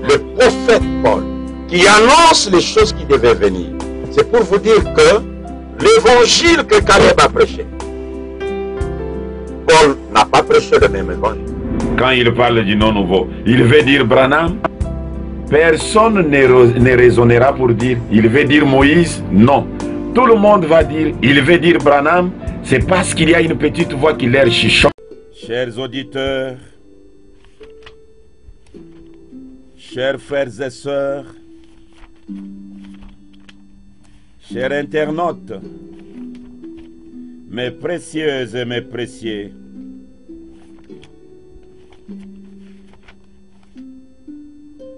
le prophète Paul, qui annonce les choses qui devaient venir. C'est pour vous dire que l'évangile que Caleb a prêché, Paul n'a pas prêché le même évangile. Quand il parle du nom nouveau, il veut dire Branham. Personne ne raisonnera pour dire, il veut dire Moïse. Non. Tout le monde va dire, il veut dire Branham. C'est parce qu'il y a une petite voix qui leur chuchote. Chers auditeurs, chers frères et sœurs, chers internautes, mes précieuses et mes précieux,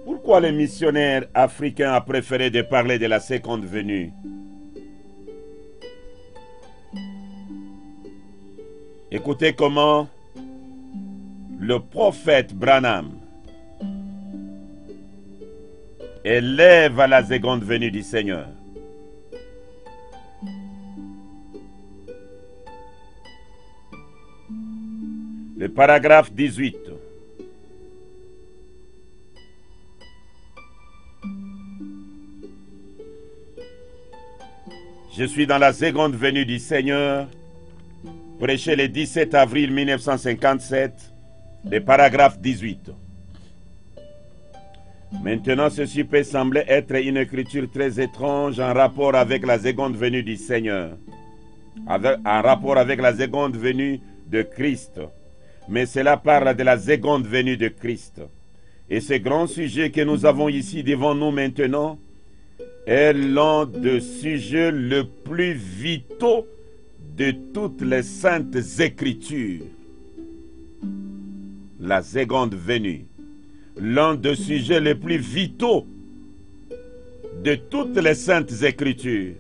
pourquoi le missionnaire africain a préféré de parler de la seconde venue? Écoutez comment le prophète Branham élève à la seconde venue du Seigneur. Le paragraphe 18. Je suis dans la seconde venue du Seigneur, prêché le 17 avril 1957, le paragraphe 18. Maintenant, ceci peut sembler être une écriture très étrange en rapport avec la seconde venue du Seigneur, en rapport avec la seconde venue de Christ. Mais cela parle de la seconde venue de Christ. Et ce grand sujet que nous avons ici devant nous maintenant est l'un des sujets le plus vitaux de toutes les saintes écritures. La seconde venue. L'un des sujets les plus vitaux de toutes les saintes écritures.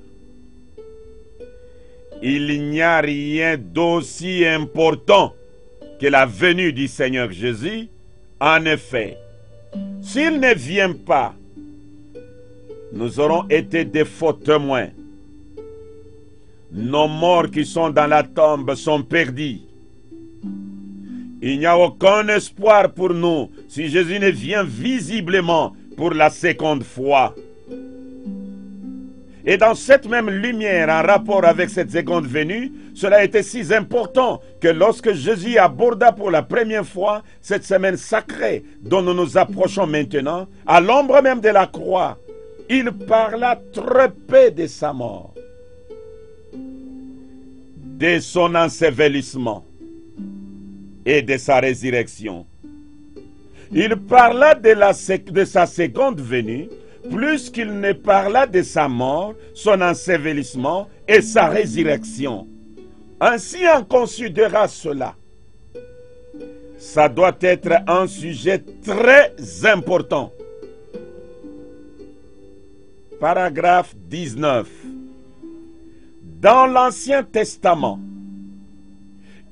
Il n'y a rien d'aussi important que la venue du Seigneur Jésus. En effet, s'il ne vient pas, nous aurons été des faux témoins. Nos morts qui sont dans la tombe sont perdus. Il n'y a aucun espoir pour nous si Jésus ne vient visiblement pour la seconde fois. Et dans cette même lumière, en rapport avec cette seconde venue, cela a été si important que lorsque Jésus aborda pour la première fois cette semaine sacrée dont nous nous approchons maintenant, à l'ombre même de la croix, il parla très peu de sa mort, de son ensevelissement et de sa résurrection. Il parla de sa seconde venue plus qu'il ne parla de sa mort, son ensevelissement et sa résurrection. Ainsi on considérera cela. Ça doit être un sujet très important. Paragraphe 19. Dans l'Ancien Testament,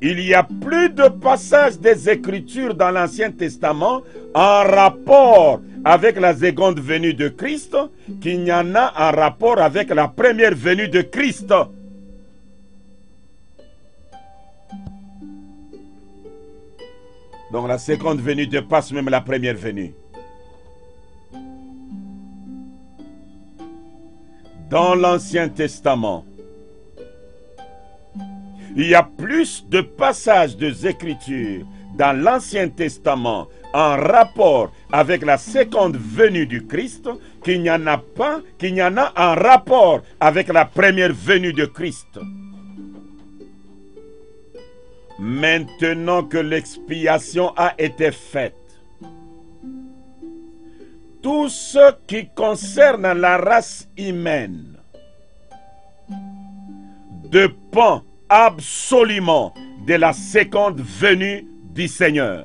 il y a plus de passages des Écritures dans l'Ancien Testament en rapport avec la seconde venue de Christ qu'il n'y en a en rapport avec la première venue de Christ. Donc la seconde venue dépasse même la première venue. Dans l'Ancien Testament, il y a plus de passages des Écritures dans l'Ancien Testament en rapport avec la seconde venue du Christ qu'il n'y en a en rapport avec la première venue de Christ. Maintenant que l'expiation a été faite, tout ce qui concerne la race humaine dépend absolument de la seconde venue du Seigneur.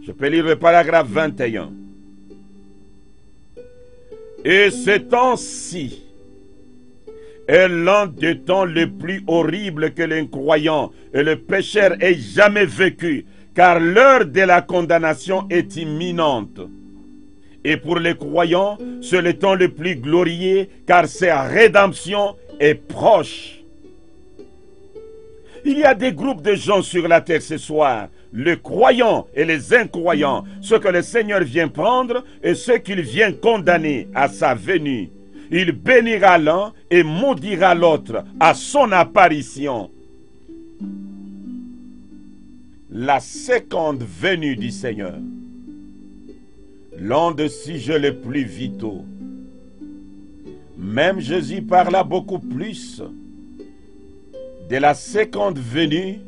Je peux lire le paragraphe 21. Et ce temps-ci est l'un des temps les plus horribles que l'incroyant et le pécheur aient jamais vécu, car l'heure de la condamnation est imminente. Et pour les croyants, c'est le temps le plus glorieux, car sa rédemption est proche. Il y a des groupes de gens sur la terre ce soir, les croyants et les incroyants, ceux que le Seigneur vient prendre et ceux qu'il vient condamner à sa venue. Il bénira l'un et maudira l'autre à son apparition. La seconde venue du Seigneur, l'un des sujets les plus vitaux. Même Jésus parla beaucoup plus de la seconde venue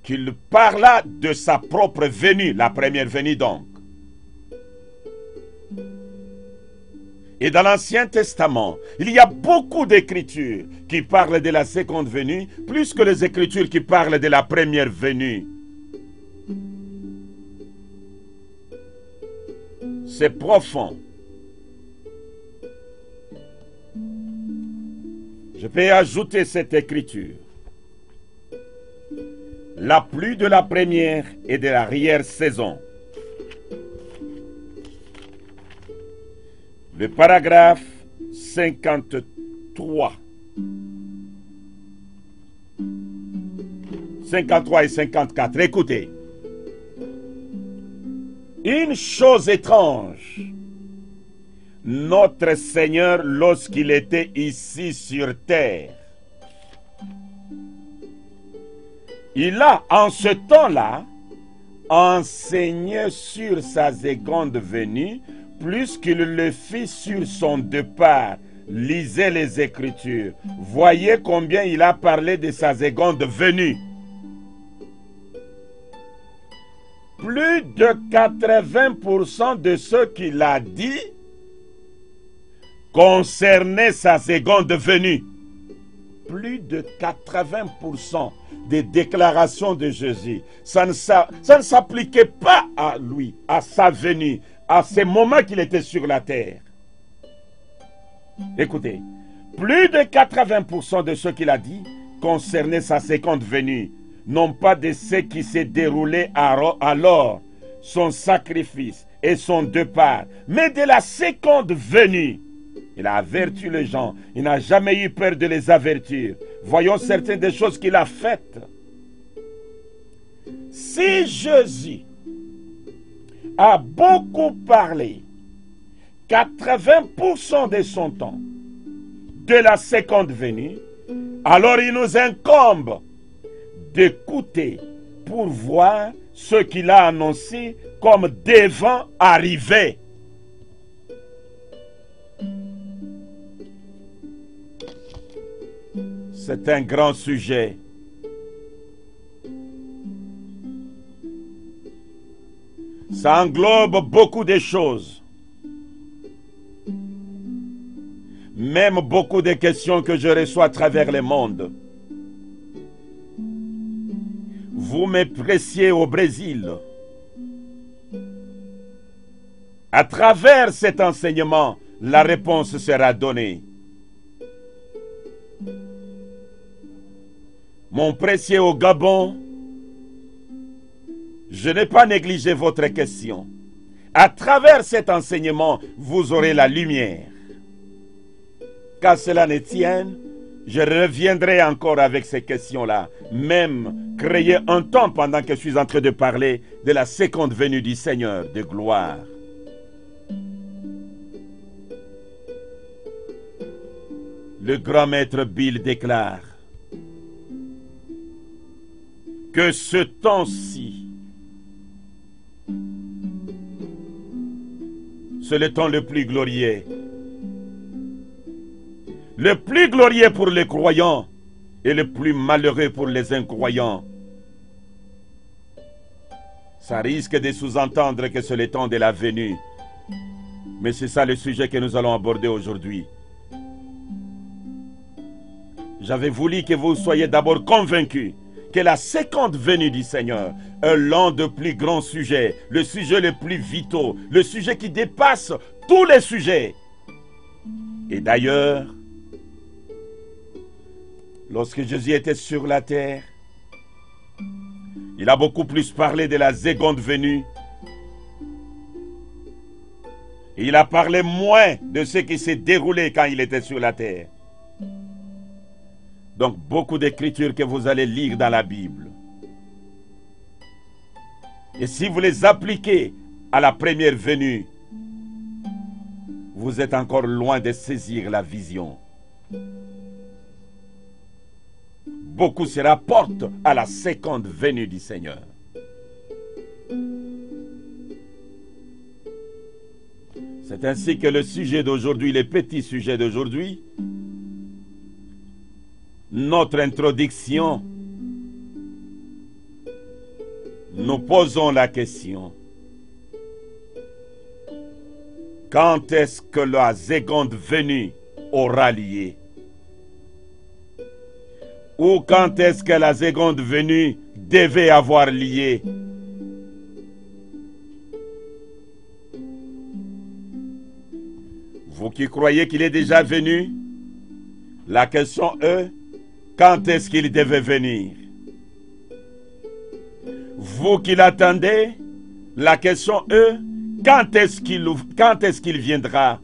qu'il parla de sa propre venue, la première venue donc. Et dans l'Ancien Testament, il y a beaucoup d'écritures qui parlent de la seconde venue, plus que les écritures qui parlent de la première venue. C'est profond. Je peux ajouter cette écriture. La pluie de la première et de l'arrière-saison. Le paragraphe 53. 53 et 54. Écoutez. Une chose étrange. Notre Seigneur, lorsqu'il était ici sur terre, il a, en ce temps-là, enseigné sur sa seconde venue, plus qu'il le fit sur son départ. Lisez les Écritures. Voyez combien il a parlé de sa seconde venue. Plus de 80% de ce qu'il a dit concernait sa seconde venue. Plus de 80% des déclarations de Jésus, ça ne s'appliquait pas à lui, à sa venue, à ce moment qu'il était sur la terre. Écoutez, plus de 80% de ce qu'il a dit concernait sa seconde venue, non pas de ce qui s'est déroulé alors, son sacrifice et son départ, mais de la seconde venue. Il a averti les gens. Il n'a jamais eu peur de les avertir. Voyons certaines des choses qu'il a faites. Si Jésus a beaucoup parlé, 80% de son temps, de la seconde venue, alors il nous incombe d'écouter pour voir ce qu'il a annoncé comme devant arriver. C'est un grand sujet. Ça englobe beaucoup de choses. Même beaucoup de questions que je reçois à travers le monde. Vous me pressiez au Brésil. À travers cet enseignement, la réponse sera donnée. Mon précieux au Gabon, je n'ai pas négligé votre question. À travers cet enseignement, vous aurez la lumière. Qu'à cela ne tienne, je reviendrai encore avec ces questions-là. Même créer un temps pendant que je suis en train de parler de la seconde venue du Seigneur de gloire. Le grand maître Bill déclare que ce temps-ci, c'est le temps le plus glorieux. Le plus glorieux pour les croyants et le plus malheureux pour les incroyants. Ça risque de sous-entendre que c'est le temps de la venue. Mais c'est ça le sujet que nous allons aborder aujourd'hui. J'avais voulu que vous soyez d'abord convaincus que la seconde venue du Seigneur est l'un des plus grands sujets, le sujet le plus vital, le sujet qui dépasse tous les sujets. Et d'ailleurs, lorsque Jésus était sur la terre, il a beaucoup plus parlé de la seconde venue. Et il a parlé moins de ce qui s'est déroulé quand il était sur la terre. Donc beaucoup d'écritures que vous allez lire dans la Bible. Et si vous les appliquez à la première venue, vous êtes encore loin de saisir la vision. Beaucoup se rapportent à la seconde venue du Seigneur. C'est ainsi que le sujet d'aujourd'hui, les petits sujets d'aujourd'hui, notre introduction, nous posons la question: quand est-ce que la seconde venue aura lieu? Ou quand est-ce que la seconde venue devait avoir lieu? Vous qui croyez qu'il est déjà venu, la question est: quand est-ce qu'il devait venir? Vous qui l'attendez, la question est: quand est-ce qu'il viendra?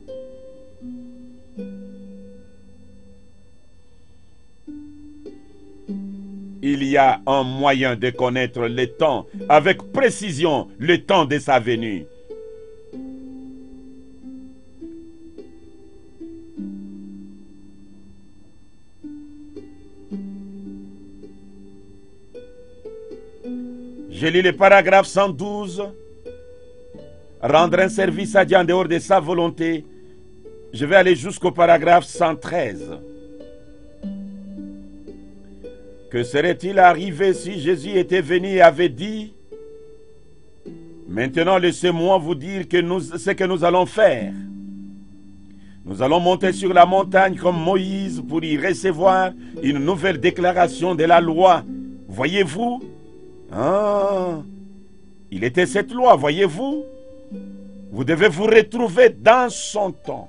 Il y a un moyen de connaître le temps, avec précision, le temps de sa venue. Je lis le paragraphe 112. Rendre un service à Dieu en dehors de sa volonté. Je vais aller jusqu'au paragraphe 113. Que serait-il arrivé si Jésus était venu et avait dit: maintenant laissez-moi vous dire ce que nous allons faire. Nous allons monter sur la montagne comme Moïse pour y recevoir une nouvelle déclaration de la loi. Voyez-vous? Il était cette loi, voyez-vous? Vous devez vous retrouver dans son temps.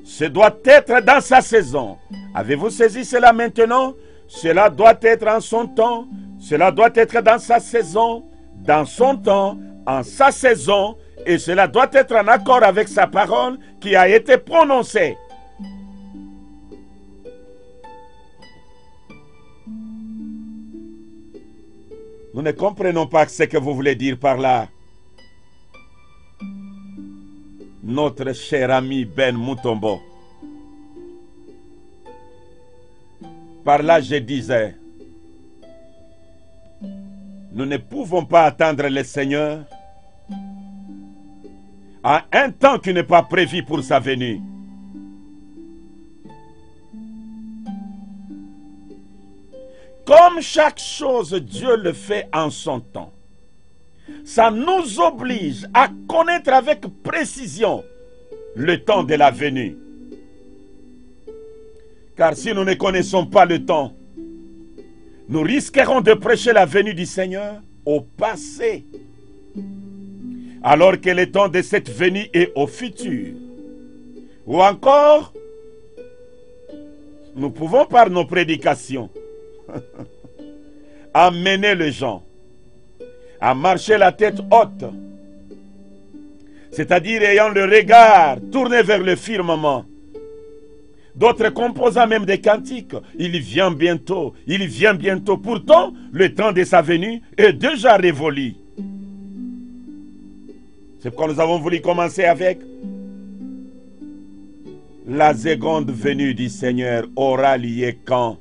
Ce doit être dans sa saison. Avez-vous saisi cela maintenant? Cela doit être en son temps. Cela doit être dans sa saison, dans son temps, en sa saison. Et cela doit être en accord avec sa parole qui a été prononcée. Nous ne comprenons pas ce que vous voulez dire par là. Notre cher ami Ben Mutombo. Par là, je disais, nous ne pouvons pas attendre le Seigneur à un temps qui n'est pas prévu pour sa venue. Comme chaque chose, Dieu le fait en son temps. Ça nous oblige à connaître avec précision le temps de la venue. Car si nous ne connaissons pas le temps, nous risquerons de prêcher la venue du Seigneur au passé, alors que le temps de cette venue est au futur. Ou encore, nous pouvons par nos prédications amener les gens à marcher la tête haute, c'est-à-dire ayant le regard tourné vers le firmament. D'autres composant même des cantiques: il vient bientôt, il vient bientôt. Pourtant, le temps de sa venue est déjà révolu. C'est pourquoi nous avons voulu commencer avec: la seconde venue du Seigneur aura lieu quand?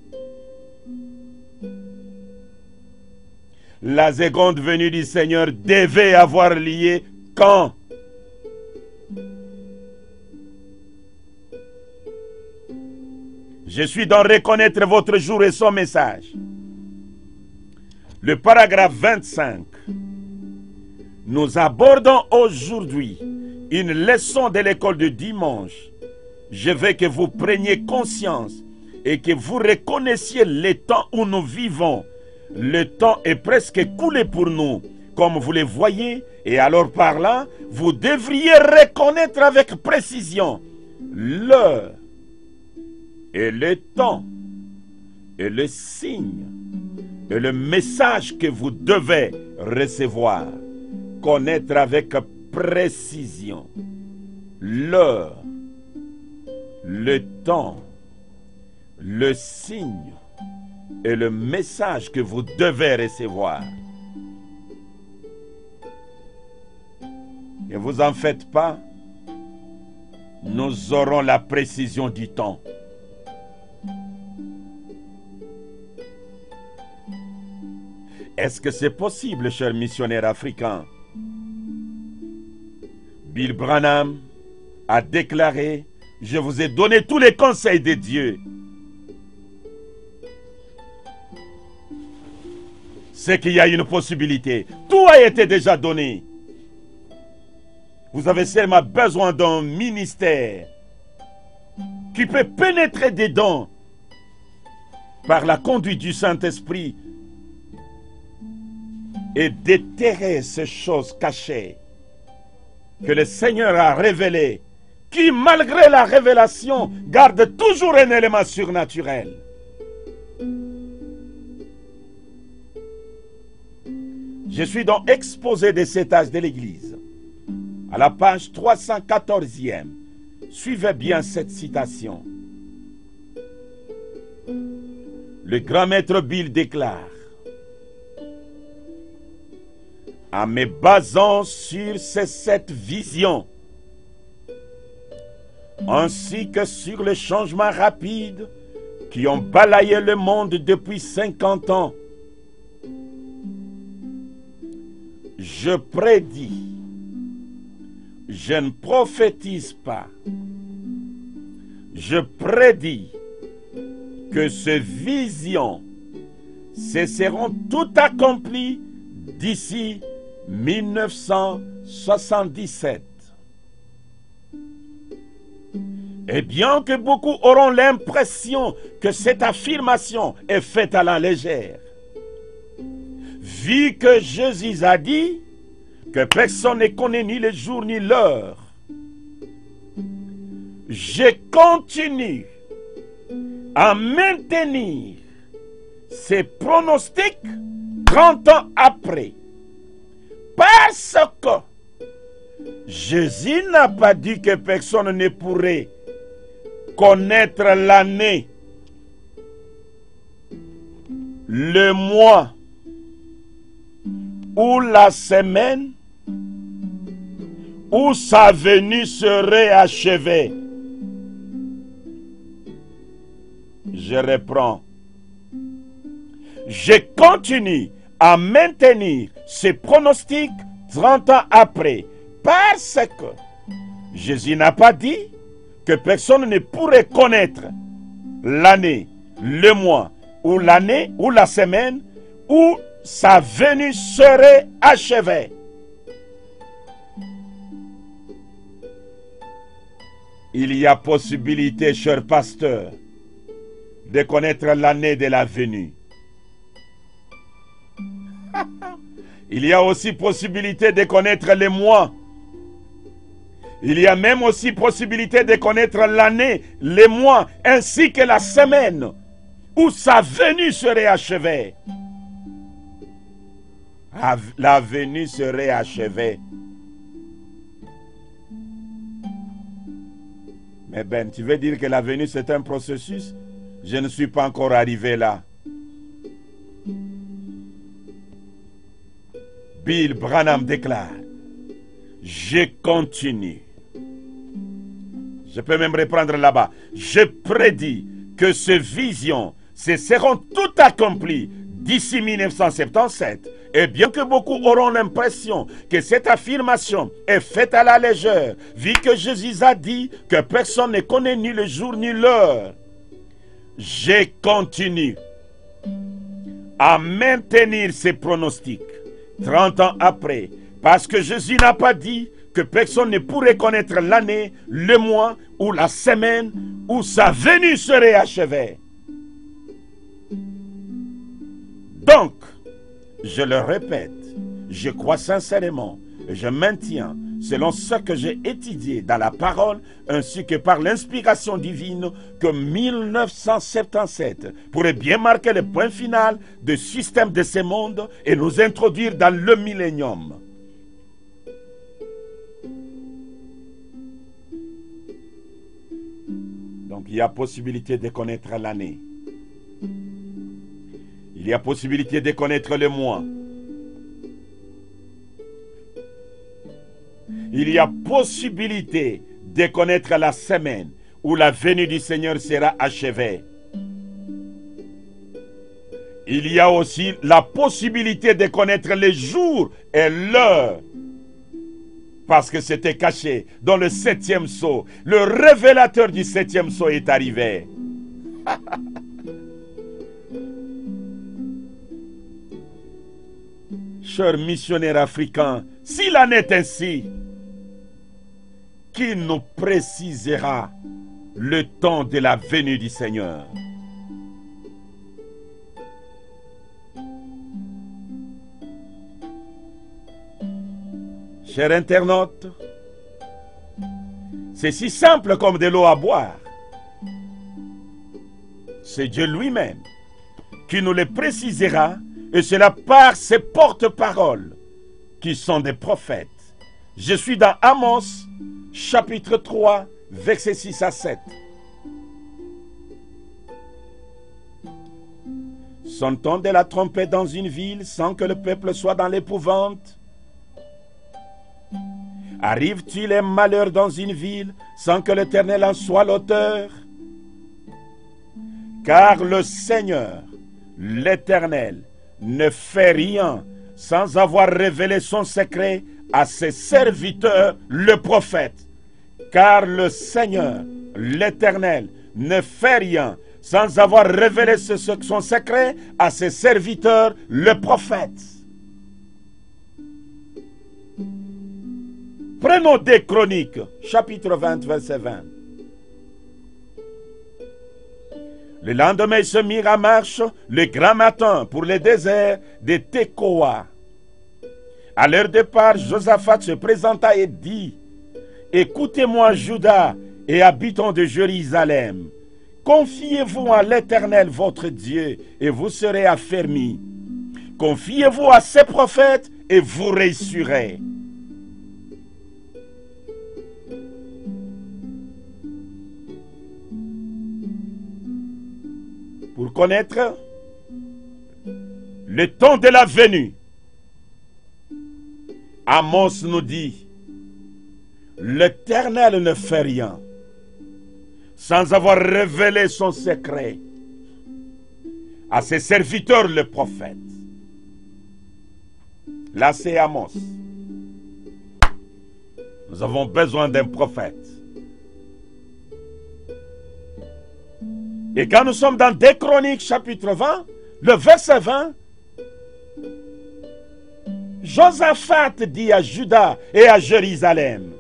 La seconde venue du Seigneur devait avoir lieu quand? Je suis dans reconnaître votre jour et son message. Le paragraphe 25. Nous abordons aujourd'hui une leçon de l'école de dimanche. Je veux que vous preniez conscience et que vous reconnaissiez le temps où nous vivons. Le temps est presque écoulé pour nous, comme vous le voyez, et alors par là, vous devriez reconnaître avec précision l'heure et le temps et le signe et le message que vous devez recevoir. Connaître avec précision l'heure, le temps, le signe et le message que vous devez recevoir. Ne vous en faites pas, nous aurons la précision du temps. Est-ce que c'est possible, chers missionnaires africains? Bill Branham a déclaré: je vous ai donné tous les conseils de Dieu. C'est qu'il y a une possibilité. Tout a été déjà donné. Vous avez seulement besoin d'un ministère qui peut pénétrer dedans par la conduite du Saint-Esprit et déterrer ces choses cachées que le Seigneur a révélées, qui, malgré la révélation, garde toujours un élément surnaturel. Je suis donc exposé de cet âge de l'Église, à la page 314e. Suivez bien cette citation. Le grand maître Bill déclare: en me basant sur ces 7 visions, ainsi que sur les changements rapides qui ont balayé le monde depuis 50 ans, je prédis, je ne prophétise pas, je prédis que ces visions se seront toutes accomplies d'ici 1977. Et bien que beaucoup auront l'impression que cette affirmation est faite à la légère, vu que Jésus a dit que personne ne connaît ni le jour ni l'heure, je continue à maintenir ces pronostics 30 ans après. Parce que Jésus n'a pas dit que personne ne pourrait connaître l'année, le mois ou la semaine où sa venue serait achevée. Je reprends. Je continue à maintenir ces pronostics 30 ans après, parce que Jésus n'a pas dit que personne ne pourrait connaître l'année, le mois, ou l'année, ou la semaine, où sa venue serait achevée. Il y a possibilité, cher pasteur, de connaître l'année de la venue. Il y a aussi possibilité de connaître les mois. Il y a même aussi possibilité de connaître l'année, les mois, ainsi que la semaine où sa venue serait achevée. La venue serait achevée. Mais Ben, tu veux dire que la venue c'est un processus? Je ne suis pas encore arrivé là. Bill Branham déclare: je continue. Je peux même reprendre là-bas. Je prédis que ces visions se seront toutes accomplies d'ici 1977. Et bien que beaucoup auront l'impression que cette affirmation est faite à la légère, vu que Jésus a dit que personne ne connaît ni le jour ni l'heure, je continue à maintenir ces pronostics 30 ans après, parce que Jésus n'a pas dit que personne ne pourrait connaître l'année, le mois ou la semaine où sa venue serait achevée. Donc, je le répète, je crois sincèrement et je maintiens, selon ce que j'ai étudié dans la parole, ainsi que par l'inspiration divine, que 1977 pourrait bien marquer le point final du système de ce monde et nous introduire dans le millénium. Donc Donc il y a possibilité de connaître l'année. Il y a possibilité de connaître le mois. Il y a possibilité de connaître la semaine où la venue du Seigneur sera achevée. Il y a aussi la possibilité de connaître les jours et l'heure. Parce que c'était caché dans le 7e sceau. Le révélateur du 7e sceau est arrivé. Chers missionnaires africains, s'il en est ainsi, qui nous précisera le temps de la venue du Seigneur? Chers internautes, c'est si simple comme de l'eau à boire. C'est Dieu lui-même qui nous le précisera, et cela par ses porte-paroles, qui sont des prophètes. Je suis dans Amos, chapitre 3, versets 6 à 7. Sonne-t-on de la trompette dans une ville sans que le peuple soit dans l'épouvante? Arrive-t-il les malheurs dans une ville sans que l'Éternel en soit l'auteur? Car le Seigneur, l'Éternel, ne fait rien sans avoir révélé son secret à ses serviteurs, le prophète. Car le Seigneur, l'Éternel, ne fait rien sans avoir révélé son secret à ses serviteurs, le prophète. Prenons 2 Chroniques, chapitre 20, verset 20. Le lendemain, ils se mirent en marche le grand matin pour le désert de Tekoa. À leur départ, Josaphat se présenta et dit: écoutez-moi, Juda et habitants de Jérusalem. Confiez-vous en l'Éternel votre Dieu et vous serez affermis. Confiez-vous à ses prophètes et vous réussirez. Pour connaître le temps de la venue, Amos nous dit: l'Éternel ne fait rien sans avoir révélé son secret à ses serviteurs, le prophète. Là, c'est Amos. Nous avons besoin d'un prophète. Et quand nous sommes dans 2 Chroniques, chapitre 20, le verset 20, Josaphat dit à Juda et à Jérusalem: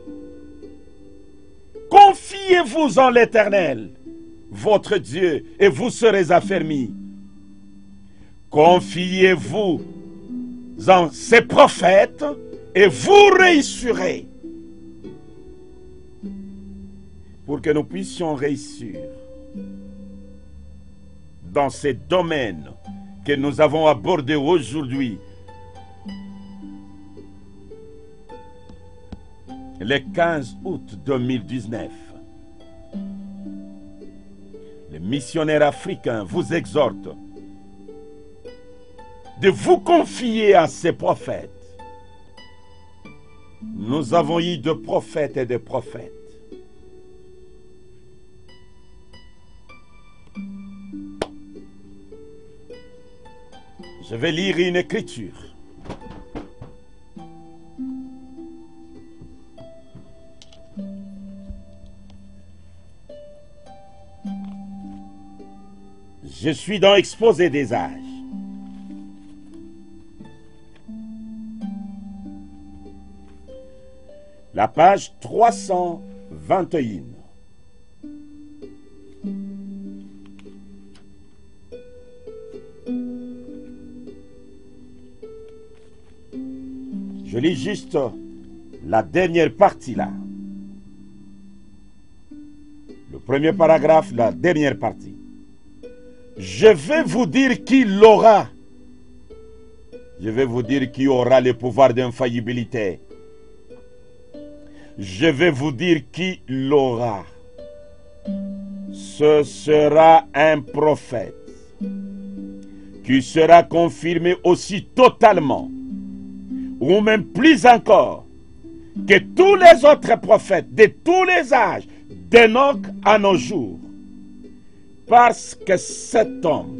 confiez-vous en l'Éternel, votre Dieu, et vous serez affermis. Confiez-vous en ses prophètes, et vous réussirez. Pour que nous puissions réussir dans ces domaines que nous avons abordés aujourd'hui, le 15 août 2019, les missionnaires africains vous exhortent de vous confier à ces prophètes. Nous avons eu de prophètes et de prophètes. Je vais lire une écriture. Je suis dans Exposé des âges. La page 321. Je lis juste la dernière partie là. Le premier paragraphe, la dernière partie. Je vais vous dire qui l'aura. Je vais vous dire qui aura le pouvoir d'infaillibilité. Je vais vous dire qui l'aura. ce sera un prophète qui sera confirmé aussi totalement, ou même plus encore, que tous les autres prophètes de tous les âges, d'Enoch à nos jours. Parce que cet homme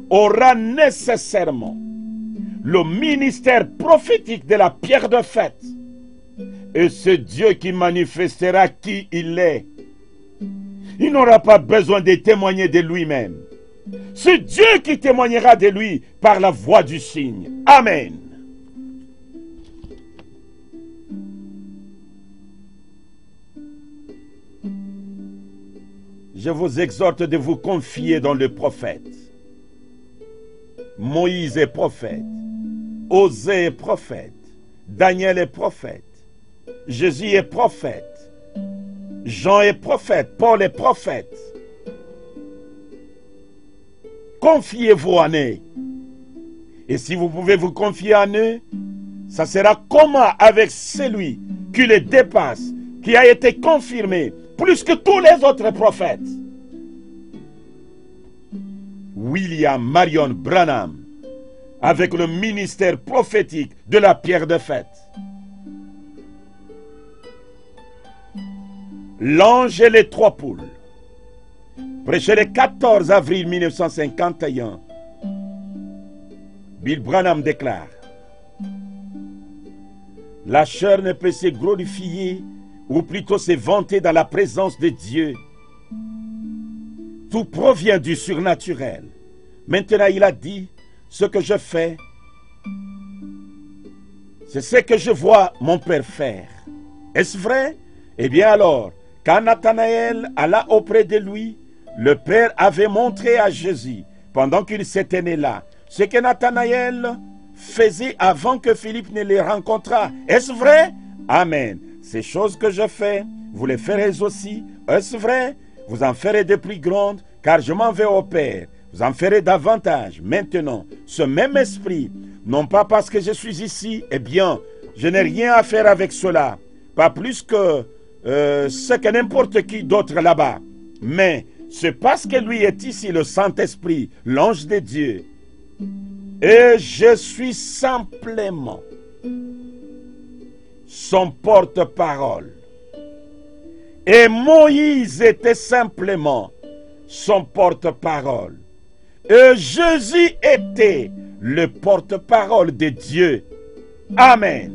aura nécessairement le ministère prophétique de la pierre de fête. Et c'est Dieu qui manifestera qui il est. Il n'aura pas besoin de témoigner de lui-même. C'est Dieu qui témoignera de lui par la voix du signe. Amen. Je vous exhorte de vous confier dans le prophète. Moïse est prophète. Osée est prophète. Daniel est prophète. Jésus est prophète. Jean est prophète. Paul est prophète. Confiez-vous en eux. Et si vous pouvez vous confier en eux, ça sera comment avec celui qui les dépasse, qui a été confirmé plus que tous les autres prophètes. William Marion Branham, avec le ministère prophétique de la pierre de fête. L'ange et les trois poules. Prêché le 14 avril 1951. Bill Branham déclare: la chair ne peut se glorifier, ou plutôt se vanter dans la présence de Dieu. Tout provient du surnaturel. Maintenant, il a dit, ce que je fais, c'est ce que je vois mon Père faire. Est-ce vrai? Eh bien alors, quand Nathanaël alla auprès de lui, le Père avait montré à Jésus, pendant qu'il s'était né là, ce que Nathanaël faisait avant que Philippe ne les rencontrât. Est-ce vrai? Amen. Ces choses que je fais, vous les ferez aussi. Est-ce vrai? Vous en ferez de plus grandes, car je m'en vais au Père. Vous en ferez davantage. Maintenant, ce même esprit, non pas parce que je suis ici, eh bien, je n'ai rien à faire avec cela. Pas plus que ce que n'importe qui d'autre là-bas. Mais c'est parce que lui est ici, le Saint-Esprit, l'ange de Dieu. Et je suis simplement son porte-parole. Et Moïse était simplement son porte-parole. Et Jésus était le porte-parole de Dieu. Amen.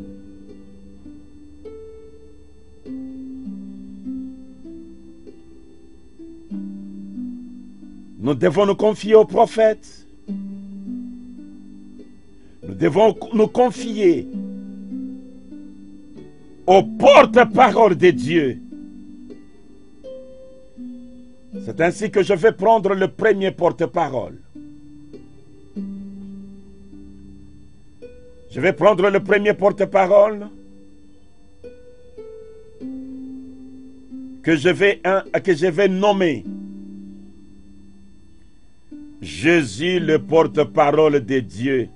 Nous devons nous confier au prophète. Nous devons nous confier au porte-parole de Dieu. C'est ainsi que je vais prendre le premier porte-parole. Je vais prendre le premier porte-parole que je vais nommer Jésus, le porte-parole de Dieu.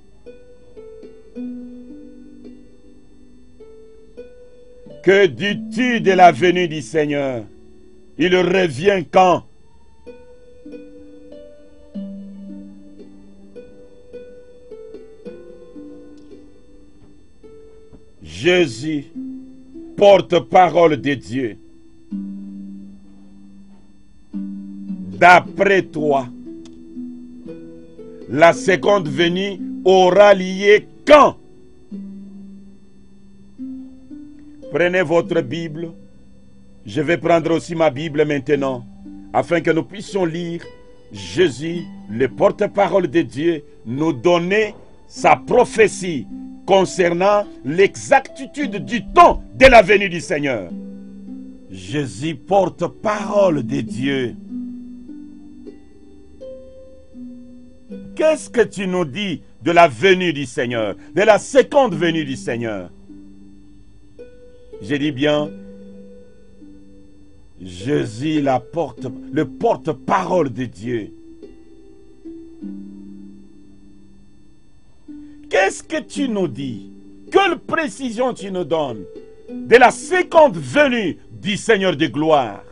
Que dis-tu de la venue du Seigneur? Il revient quand? Jésus, porte-parole de Dieu. D'après toi, la seconde venue aura lieu quand? Prenez votre Bible. Je vais prendre aussi ma Bible maintenant, afin que nous puissions lire Jésus, le porte-parole de Dieu, nous donner sa prophétie concernant l'exactitude du temps de la venue du Seigneur. Jésus, porte-parole de Dieu. Qu'est-ce que tu nous dis de la venue du Seigneur, de la seconde venue du Seigneur? Je dis bien, Jésus, le porte-parole de Dieu. Qu'est-ce que tu nous dis? Quelle précision tu nous donnes de la seconde venue du Seigneur de gloire?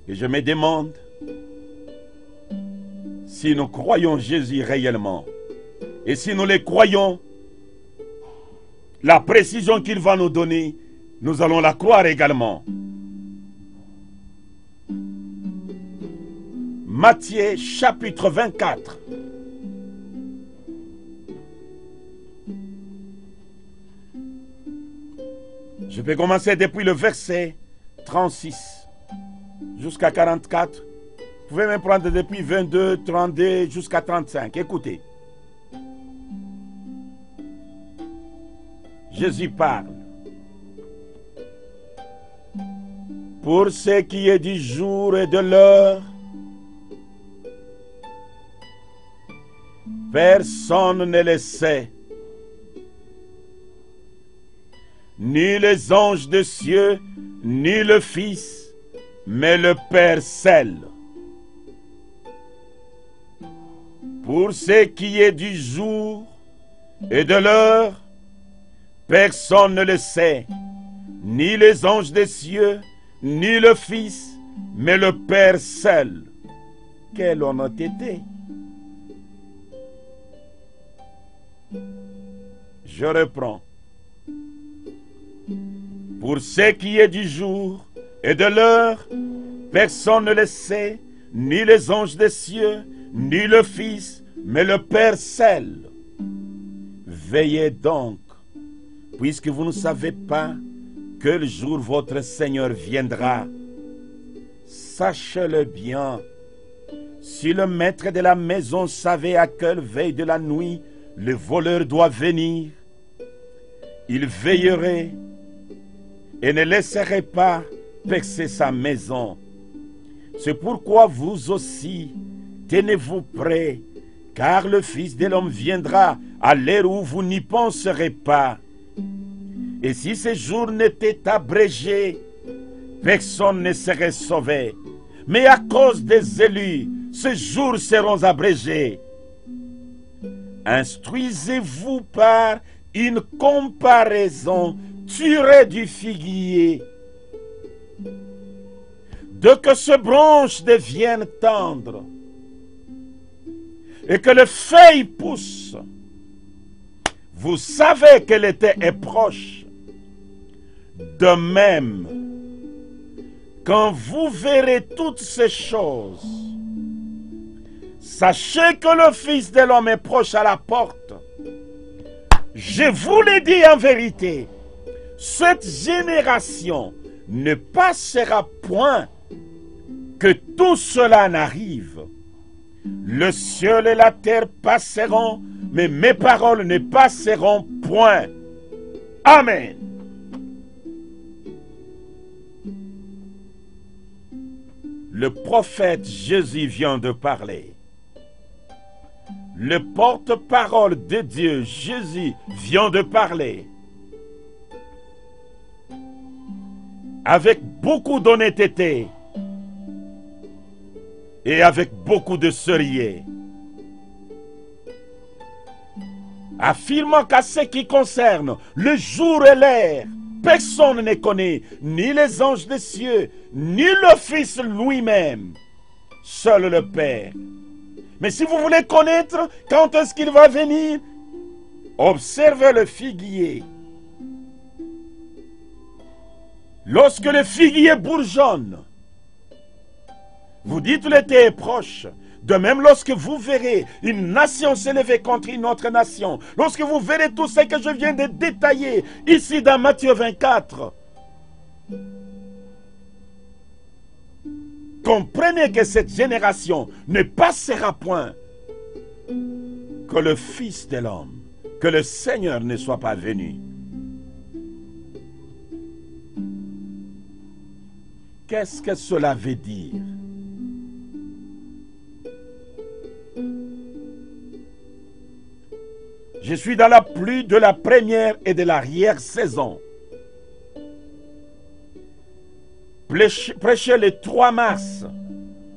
Et je me demande si nous croyons Jésus réellement. Et si nous le croyons, la précision qu'il va nous donner, nous allons la croire également. Matthieu chapitre 24. Je vais commencer depuis le verset 36 jusqu'à 44. Vous pouvez même prendre depuis 22, 32 jusqu'à 35. Écoutez. Jésus parle. Pour ce qui est du jour et de l'heure, personne ne le sait, ni les anges des cieux, ni le Fils, mais le Père seul. Pour ce qui est du jour et de l'heure, personne ne le sait, ni les anges des cieux, ni le Fils, mais le Père seul. Quelle honnêteté! Je reprends. Pour ce qui est du jour et de l'heure, personne ne le sait, ni les anges des cieux, ni le Fils, mais le Père seul. Veillez donc, puisque vous ne savez pas quel jour votre Seigneur viendra. Sachez-le bien, si le maître de la maison savait à quelle veille de la nuit le voleur doit venir, il veillerait et ne laisserait pas percer sa maison. C'est pourquoi vous aussi, tenez-vous prêts, car le Fils de l'homme viendra à l'heure où vous n'y penserez pas. Et si ces jours n'étaient abrégés, personne ne serait sauvé. Mais à cause des élus, ces jours seront abrégés. Instruisez-vous par une comparaison tirée du figuier. Dès que ces branches deviennent tendres et que les feuilles poussent, vous savez que l'été est proche. De même, quand vous verrez toutes ces choses, sachez que le Fils de l'homme est proche à la porte. Je vous le dis en vérité, cette génération ne passera point que tout cela n'arrive. Le ciel et la terre passeront, mais mes paroles ne passeront point. Amen. Le prophète Jésus vient de parler. Le porte-parole de Dieu, Jésus, vient de parler. Avec beaucoup d'honnêteté et avec beaucoup de sérieux. Affirmant qu'à ce qui concerne le jour et l'heure, personne ne connaît, ni les anges des cieux, ni le Fils lui-même, seul le Père. Mais si vous voulez connaître quand est-ce qu'il va venir, observez le figuier. Lorsque le figuier bourgeonne, vous dites l'été est proche. De même, lorsque vous verrez une nation s'élever contre une autre nation, lorsque vous verrez tout ce que je viens de détailler ici dans Matthieu 24, comprenez que cette génération ne passera point que le Fils de l'homme, que le Seigneur ne soit pas venu. Qu'est-ce que cela veut dire? Je suis dans la pluie de la première et de l'arrière-saison. Prêché le 3 mars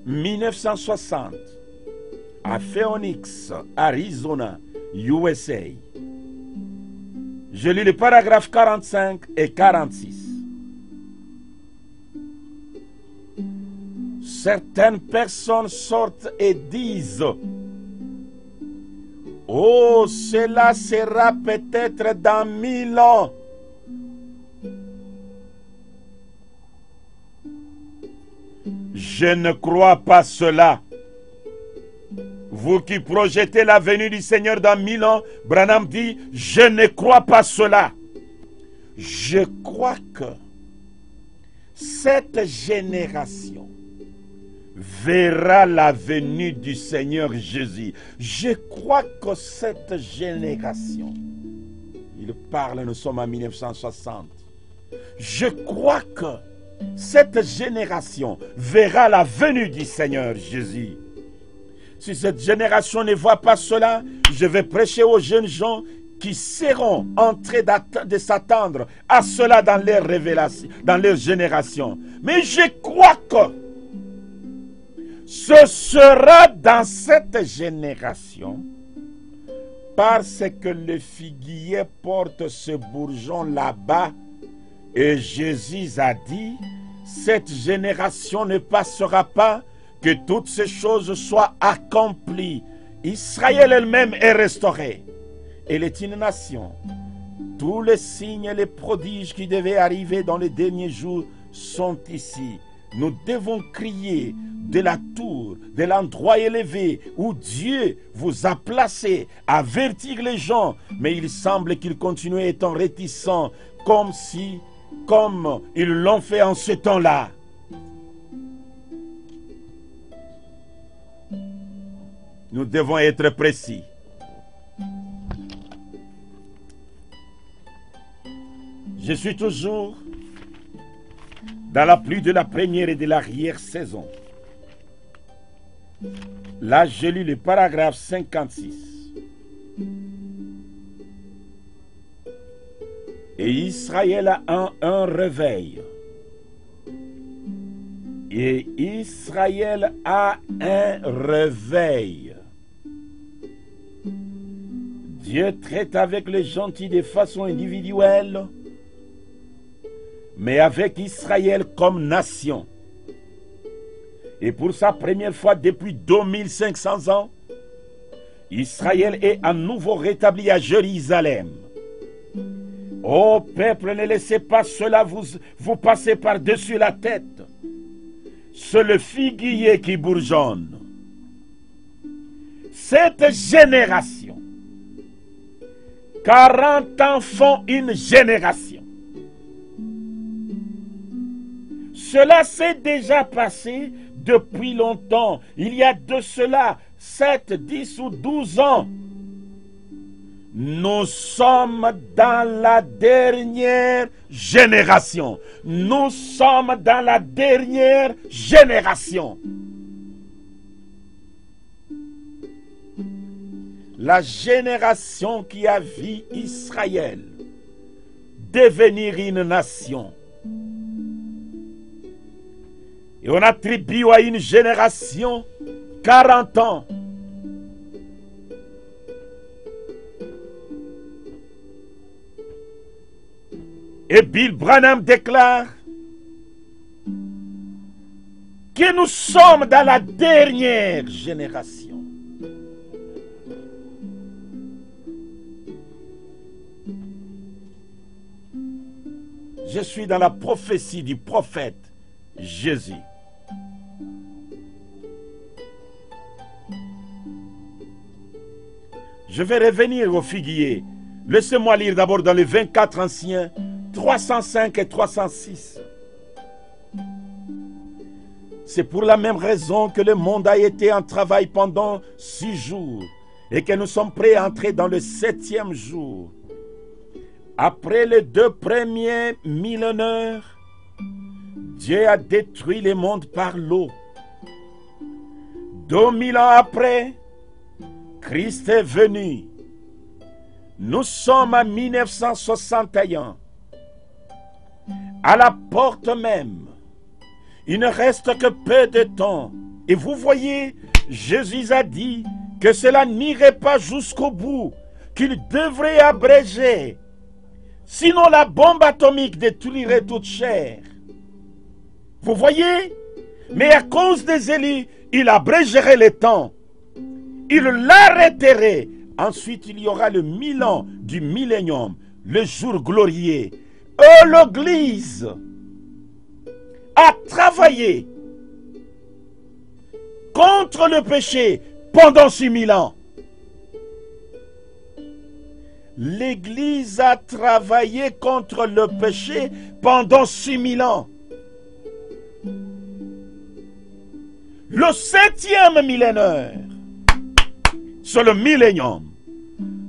1960 à Phoenix, Arizona, USA. Je lis les paragraphes 45 et 46. certaines personnes sortent et disent: oh, cela sera peut-être dans 1000 ans. Je ne crois pas cela. Vous qui projetez la venue du Seigneur dans 1000 ans, Branham dit: je ne crois pas cela. Je crois que cette génération verra la venue du Seigneur Jésus. Je crois que cette génération, il parle, nous sommes en 1960, je crois que cette génération verra la venue du Seigneur Jésus. Si cette génération ne voit pas cela, je vais prêcher aux jeunes gens qui seront en train de s'attendre à cela dans leur révélation, dans leur génération. Mais je crois que ce sera dans cette génération, parce que le figuier porte ce bourgeon là-bas, et Jésus a dit: cette génération ne passera pas que toutes ces choses soient accomplies. Israël elle-même est restaurée. Elle est une nation. Tous les signes et les prodiges qui devaient arriver dans les derniers jours sont ici. Nous devons crier de la tour, de l'endroit élevé où Dieu vous a placé, avertir les gens. Mais il semble qu'ils continuent étant réticents, comme ils l'ont fait en ce temps-là. Nous devons être précis. Je suis toujours dans la pluie de la première et de l'arrière-saison. Là, j'ai lu le paragraphe 56. Et Israël a un réveil. Et Israël a un réveil. Dieu traite avec les gentils de façon individuelle, mais avec Israël comme nation. Et pour sa première fois depuis 2500 ans, Israël est à nouveau rétabli à Jérusalem. Ô peuple, ne laissez pas cela vous passer par-dessus la tête. C'est le figuier qui bourgeonne. Cette génération, 40 ans font une génération. Cela s'est déjà passé depuis longtemps. Il y a de cela 7, 10 ou 12 ans. Nous sommes dans la dernière génération. Nous sommes dans la dernière génération. La génération qui a vu Israël devenir une nation. Et on attribue à une génération 40 ans. Et Bill Branham déclare que nous sommes dans la dernière génération. Je suis dans la prophétie du prophète Jésus. Je vais revenir au figuier. Laissez-moi lire d'abord dans les 24 anciens, 305 et 306. C'est pour la même raison que le monde a été en travail pendant 6 jours et que nous sommes prêts à entrer dans le 7e jour. Après les 2 premiers millénaires, Dieu a détruit le monde par l'eau. 2000 ans après, Christ est venu. Nous sommes en 1961. À la porte même. Il ne reste que peu de temps. Et vous voyez, Jésus a dit que cela n'irait pas jusqu'au bout, qu'il devrait abréger. Sinon la bombe atomique détruirait toute chair. Vous voyez, Mais à cause des élus, il abrégerait les temps. Il l'arrêterait. Ensuite, il y aura le 1000 ans du millénium, le jour glorieux. L'Église a travaillé contre le péché pendant 6000 ans. L'Église a travaillé contre le péché pendant 6000 ans. Le 7e millénaire, c'est le millénium.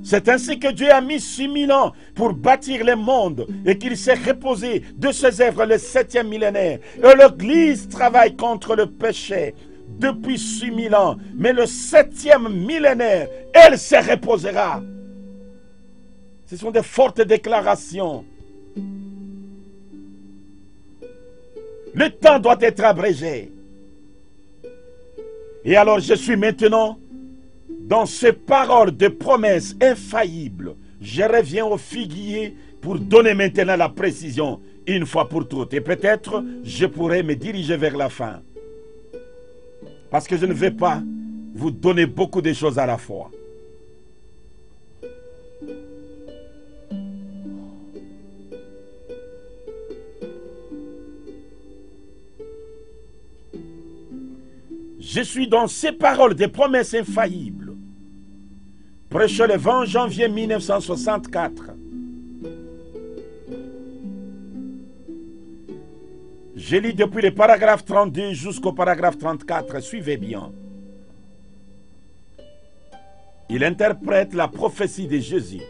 C'est ainsi que Dieu a mis 6000 ans pour bâtir le monde et qu'il s'est reposé de ses œuvres le 7e millénaire. Et l'Église travaille contre le péché depuis 6000 ans. Mais le 7e millénaire, elle se reposera. Ce sont des fortes déclarations. Le temps doit être abrégé. Et alors je suis maintenant dans ces paroles de promesses infaillibles. Je reviens au figuier pour donner maintenant la précision une fois pour toutes. Et peut-être je pourrai me diriger vers la fin. Parce que je ne vais pas vous donner beaucoup de choses à la fois. Je suis dans ces paroles des promesses infaillibles. Prêché le 20 janvier 1964. Je lis depuis le paragraphe 32 jusqu'au paragraphe 34. Suivez bien. Il interprète la prophétie de Jésus.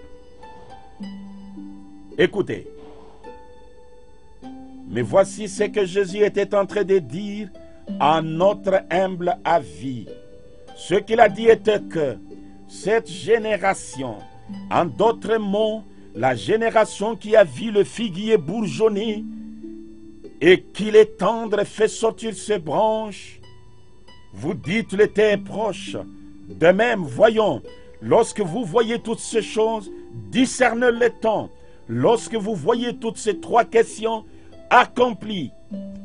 Écoutez. Mais voici ce que Jésus était en train de dire à notre humble avis. Ce qu'il a dit était que cette génération, en d'autres mots, la génération qui a vu le figuier bourgeonner et qu'il est tendre fait sortir ses branches, vous dites le temps est proche. De même, voyons, lorsque vous voyez toutes ces choses, discernez le temps. Lorsque vous voyez toutes ces trois questions accomplies,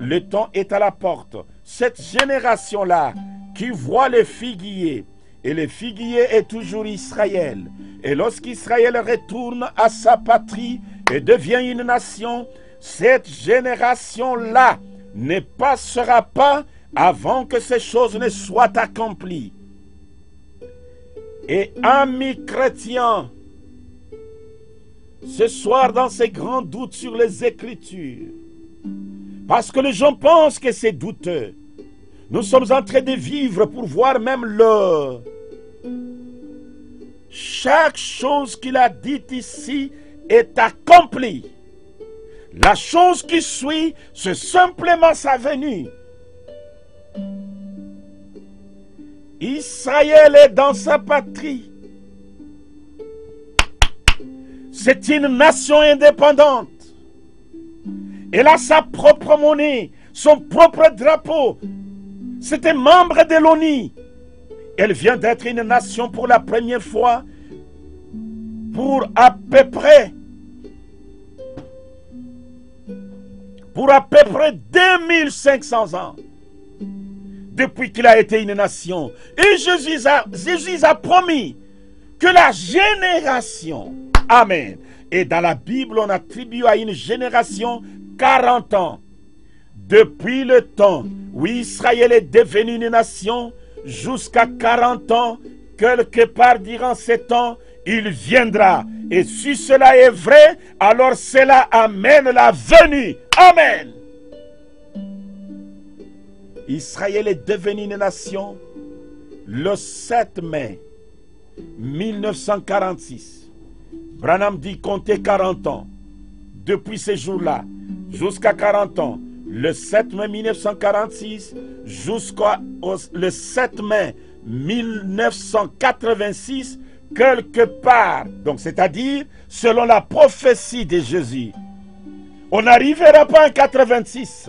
le temps est à la porte. Cette génération-là qui voit le figuier, et le figuier est toujours Israël. Et lorsqu'Israël retourne à sa patrie et devient une nation, cette génération-là ne passera pas avant que ces choses ne soient accomplies. Et amis chrétiens, ce soir dans ces grands doutes sur les Écritures, parce que les gens pensent que c'est douteux, nous sommes en train de vivre pour voir même l'heure. Chaque chose qu'il a dite ici est accomplie. La chose qui suit, c'est simplement sa venue. Israël est dans sa patrie. C'est une nation indépendante. Elle a sa propre monnaie, son propre drapeau. C'est un membre de l'ONU. Elle vient d'être une nation pour la première fois pour à peu près 2500 ans. Depuis qu'il a été une nation. Et Jésus a promis que la génération, amen, et dans la Bible on attribue à une génération 40 ans. Depuis le temps où Israël est devenu une nation, jusqu'à 40 ans, quelque part durant ces temps, il viendra. Et si cela est vrai, alors cela amène la venue. Amen. Israël est devenu une nation le 7 mai 1946. Branham dit compter 40 ans. Depuis ces jours-là, jusqu'à 40 ans, le 7 mai 1946 jusqu'au le 7 mai 1986, quelque part, donc c'est-à-dire selon la prophétie de Jésus, on n'arrivera pas en 86.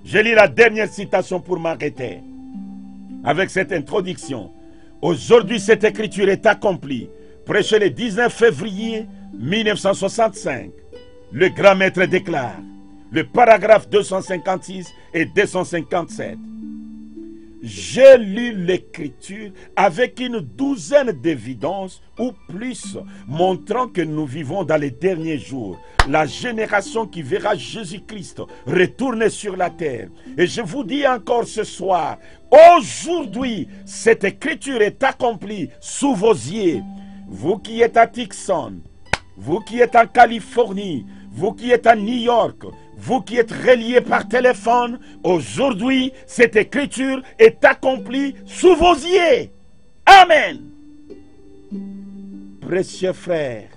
Je lis la dernière citation pour m'arrêter avec cette introduction. Aujourd'hui, cette écriture est accomplie. Prêché le 19 février 1965. Le grand maître déclare: le paragraphe 256 et 257. J'ai lu l'écriture avec une douzaine d'évidences ou plus, montrant que nous vivons dans les derniers jours, la génération qui verra Jésus-Christ retourner sur la terre. Et je vous dis encore ce soir, aujourd'hui, cette écriture est accomplie sous vos yeux. Vous qui êtes à Tucson, vous qui êtes en Californie, vous qui êtes à New York, vous qui êtes reliés par téléphone, aujourd'hui, cette écriture est accomplie sous vos yeux. Amen. Précieux frères,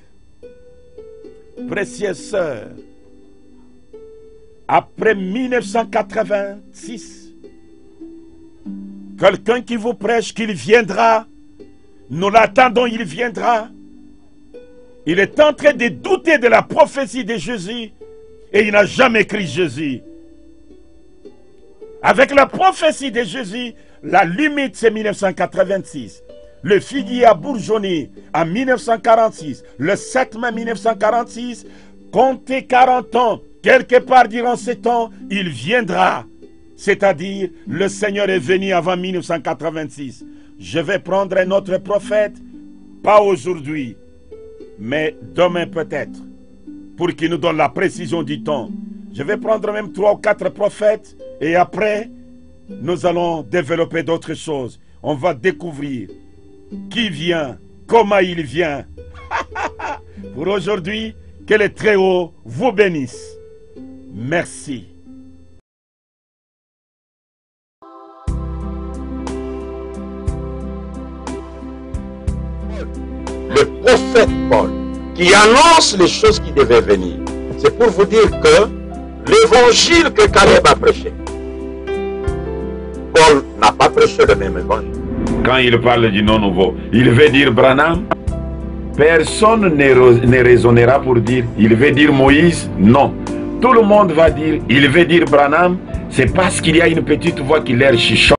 précieuses sœurs, après 1986, quelqu'un qui vous prêche qu'il viendra, nous l'attendons, il viendra. Il est en train de douter de la prophétie de Jésus et il n'a jamais écrit Jésus. Avec la prophétie de Jésus, la limite c'est 1986. Le figuier a bourgeonné en 1946. Le 7 mai 1946, comptez 40 ans. Quelque part durant ces temps, il viendra. C'est-à-dire, le Seigneur est venu avant 1986. Je vais prendre un autre prophète, pas aujourd'hui, mais demain peut-être, pour qu'il nous donne la précision du temps. Je vais prendre même 3 ou 4 prophètes, et après, nous allons développer d'autres choses. On va découvrir qui vient, comment il vient. Pour aujourd'hui, que le Très-Haut vous bénisse. Merci. Le prophète Paul, qui annonce les choses qui devaient venir. C'est pour vous dire que l'évangile que Caleb a prêché, Paul n'a pas prêché le même évangile. Quand il parle du nom nouveau, il veut dire Branham. Personne ne raisonnera pour dire, il veut dire Moïse. Non. Tout le monde va dire, il veut dire Branham. C'est parce qu'il y a une petite voix qui leur chuchote.